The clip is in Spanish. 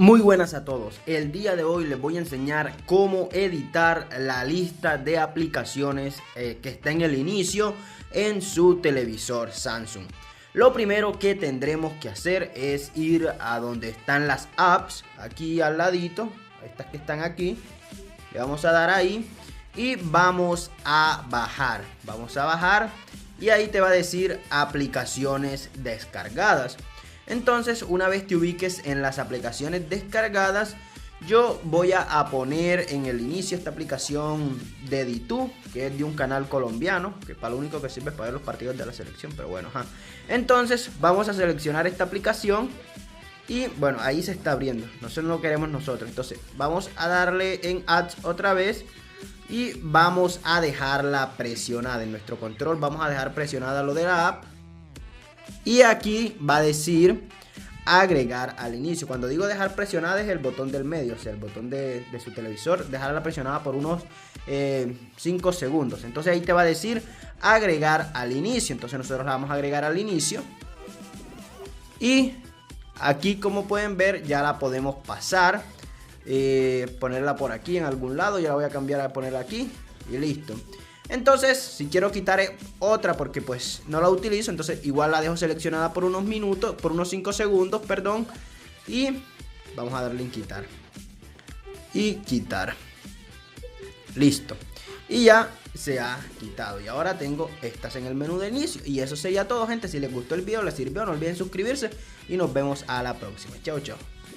Muy buenas a todos, el día de hoy les voy a enseñar cómo editar la lista de aplicaciones que está en el inicio en su televisor Samsung. Lo primero que tendremos que hacer es ir a donde están las apps, aquí al ladito, estas que están aquí, le vamos a dar ahí y vamos a bajar y ahí te va a decir aplicaciones descargadas. Entonces, una vez te ubiques en las aplicaciones descargadas, yo voy a poner en el inicio esta aplicación de Ditu, que es de un canal colombiano, que para lo único que sirve es para ver los partidos de la selección, pero bueno, Entonces, vamos a seleccionar esta aplicación y bueno, ahí se está abriendo, no lo queremos nosotros. Entonces, vamos a darle en Ads otra vez y vamos a dejarla presionada en nuestro control, vamos a dejar presionada lo de la app. Y aquí va a decir agregar al inicio. Cuando digo dejar presionada es el botón del medio, o sea, el botón de su televisor, dejarla presionada por unos 5 segundos. Entonces ahí te va a decir agregar al inicio. Entonces nosotros la vamos a agregar al inicio. Y aquí, como pueden ver, ya la podemos pasar. Ponerla por aquí en algún lado. Ya la voy a cambiar a ponerla aquí. Y listo. Entonces, si quiero quitar otra porque pues no la utilizo, entonces igual la dejo seleccionada por unos minutos, por unos 5 segundos, perdón. Y vamos a darle en quitar. Y quitar. Listo. Y ya se ha quitado. Y ahora tengo estas en el menú de inicio. Y eso sería todo, gente. Si les gustó el video, les sirvió, no olviden suscribirse. Y nos vemos a la próxima. Chao, chao.